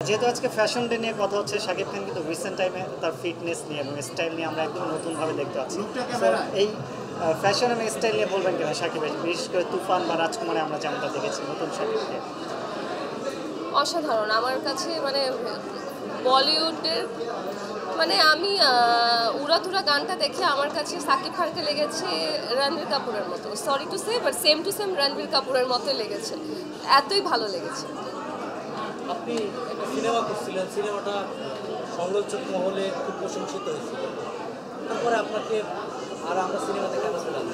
যেহেতু আজকে fashion day নিয়ে কথা হচ্ছে, শাকিব খান কিন্তু রিসেন্ট টাইমে তার ফিটনেস নিয়ে এবং স্টাইল নিয়ে আমরা একদম নতুনভাবে দেখতে পাচ্ছি। এই ফ্যাশন এবং স্টাইল নিয়ে বলবেন কিনা শাকিবের, বিশেষ করে তুফান বা রাজকুমারে আমরা যেমনটা দেখেছি নতুন শাকিবকে? অসাধারণ আমার কাছে, মানে বলিউডের, মানে আমি উড়াধুরা গানটা দেখে আমার কাছে শাকিব খানকে লেগেছে রণবীর কাপুরের মতো। Sorry to say, but same to same Ranbir কাপুরের মতোই লেগেছে, এতই ভালো লেগেছে। আপনি একটা সিনেমা করছিলেন, সিনেমাটা সমালোচক মহলে খুব প্রশংসিত হয়েছিল, তারপরে আপনাকে আর আমরা সিনেমাতে কেন পেলাম?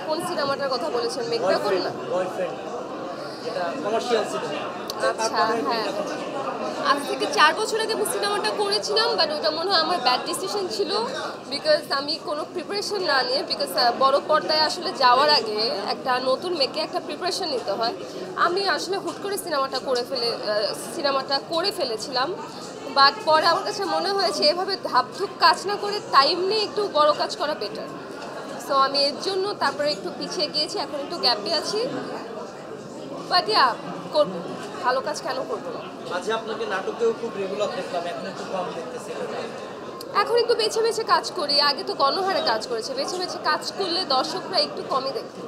কোন সিনেমাটার কথা বলেছেন? মেঘনা কন্যা? বয়ফ্রেন্ড, এটা কমার্শিয়াল সিনেমা। আচ্ছা, হ্যাঁ, আজ থেকে 4 বছর আগে আমি সিনেমাটা করেছিলাম, বাট ওটা মনে হয় আমার ব্যাড ডিসিশন ছিল, বিকজ আমি কোনো প্রিপারেশন না নিয়ে, বিকজ বড় পর্দায় আসলে যাওয়ার আগে একটা নতুন মেয়েকে একটা প্রিপারেশন নিতে হয়। আমি আসলে হুট করে সিনেমাটা করে ফেলেছিলাম, বাট পরে আমার কাছে মনে হয়েছে এভাবে ধাপধুপ কাজ না করে টাইম নিয়ে একটু বড় কাজ করা বেটার। সো আমি এর জন্য তারপরে একটু পিছিয়ে গিয়েছি, এখন একটু গ্যাপে আছি, বাট ইয়া করবো, ভালো কাজ কেন করবো না। মাঝে আপনাকে নাটকেও খুব রেগুলার দেখলাম, এখন একটু কম দেখতেছি। এখন একটু বেছে বেছে কাজ করি, আগে তো গণহারে কাজ করেছে, বেছে বেছে কাজ করলে দর্শকরা একটু কমই দেখে,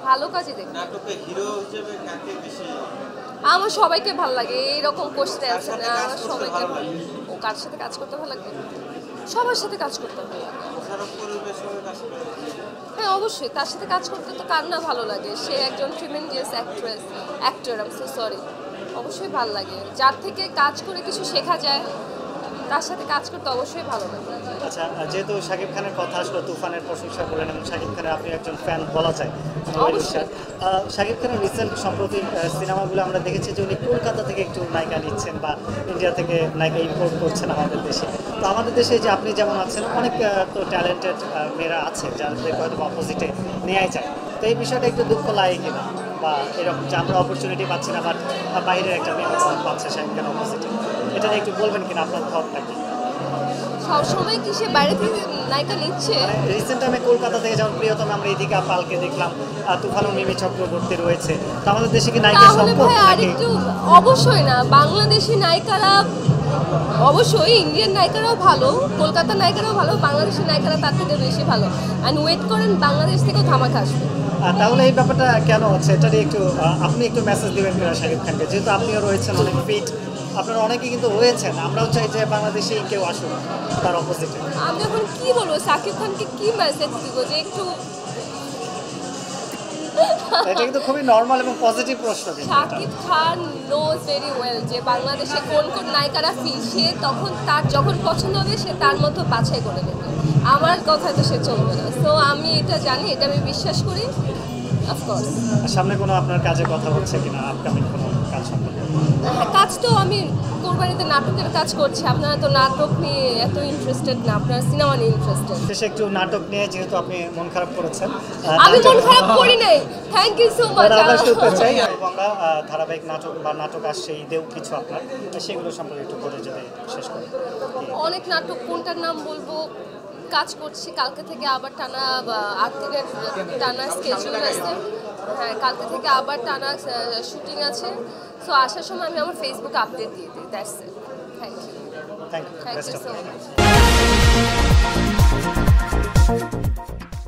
ভালো কাজই দেখে। নাটকে হিরো হিসেবে কাকে বেশি? আমার সবাইকে ভালো লাগে, এইরকম কোশ্চেন আছে না, আমার সবাইকে ও কার সাথে কাজ করতে ভালো লাগে? সবার সাথে কাজ করতে ভালো লাগে। হ্যাঁ অবশ্যই, তার সাথে কাজ করতে তো কার না ভালো লাগে, সে একজন tremendous actor, I am so sorry. অবশ্যই ভালো লাগে, যার থেকে কাজ করে কিছু শেখা যায় তার সাথে কাজ করতে অবশ্যই ভালো লাগে। আচ্ছা, যেহেতু শাকিব খানের কথা আসলো, তুফানের প্রশংসা করলেন এবং শাকিব খানের আপনি একজন ফ্যান বলা যায়, শাকিব খানের রিসেন্ট সম্প্রতি সিনেমাগুলো আমরা দেখেছি যে উনি কলকাতা থেকে একটু নায়িকা নিচ্ছেন বা ইন্ডিয়া থেকে নায়িকা ইম্পোর্ট করছেন আমাদের দেশে। তো আমাদের দেশে যে আপনি যেমন আছেন, অনেক তো ট্যালেন্টেড মেয়েরা আছে যাদেরকে হয়তো অপোজিটে নেওয়াই যায়। তো এই বিষয়টা একটু দুঃখ লাগে কিনা, বা এরকম যে আমরা অপরচুনিটি পাচ্ছি না, বাট বাইরের একটা মেয়ে পাচ্ছে শাকিব খান অপোজিটে, এটা নিয়ে একটু বলবেন কিনা আপনার থটটা কি? সবসময় কি সে বাইরে থেকে নায়িকা নিচ্ছে? রিসেন্ট টাইমে কলকাতা থেকে যেমন প্রিয়তম আমরা এদিকে পালকে দেখলাম, তুফান ও মিমি চক্রবর্তী রয়েছে, তো আমাদের দেশে কি নায়িকা সম্ভব? আরেকটু অবশ্যই না, বাংলাদেশি নায়িকারা অবশ্যই, ইন্ডিয়ান নায়িকারাও ভালো, কলকাতার নায়িকারাও ভালো, বাংলাদেশি নায়িকারা তার থেকে বেশি ভালো। অ্যান্ড ওয়েট করেন, বাংলাদেশ থেকেও ধামাকা আসবে। তাহলে এই ব্যাপারটা কেন হচ্ছে, এটা নিয়ে একটু আপনি একটু মেসেজ দিবেন শাকিব খানকে, যেহেতু আপনিও রয়েছেন অনেক ফিট, আপনারা অনেকেই কিন্তু রয়েছেন, আমরাও চাই যে বাংলাদেশে কেউ আসুক তার অপোজিটে। আমি এখন কি বলবো, শাকিব খানকে কি মেসেজ দিব যে একটু এটা কিন্তু খুবই নরমাল এবং পজিটিভ প্রশ্ন। Shakib Khan nose very well যে বাংলাদেশে কোন কোন নায়িকারা ফিল, সে তখন তার যখন পছন্দ হবে সে তার মতো বাছাই করে দেবে, আমার কথায় তো সে চলবে না। তো আমি এটা জানি, এটা আমি বিশ্বাস করি, অফকোর্স। সামনে কোনো আপনার কাজে কথা হচ্ছে কিনা, আপকামিং কোনো কাজ সম্পর্কে? হ্যাঁ, কাজ তো আমি কোরবানিতে নাটকের কাজ করছি। আপনারা তো নাটক নিয়ে এত ইন্টারেস্টেড না, আপনারা সিনেমা নিয়ে ইন্টারেস্টেড। শেষে একটু নাটক নিয়ে, যেহেতু আপনি মন খারাপ করেছেন। আমি মন খারাপ করি নাই, থ্যাংক ইউ সো মাচ। আমরা শুনতে চাই আমরা ধারাবাহিক নাটক বা নাটক আসছে ঈদেও কিছু আপনার, সেগুলো সম্পর্কে একটু বলে যদি শেষ করি। অনেক নাটক, কোনটার নাম বলবো, কাজ করছি। কালকে থেকে আবার টানা 8 দিনের টানা স্কেজুল আছে। হ্যাঁ, কালকে থেকে আবার টানা শুটিং আছে। সো আসার সময় আমি আমার ফেসবুকে আপডেট দিয়ে দিই। That's it. Thank you. Thank you so much.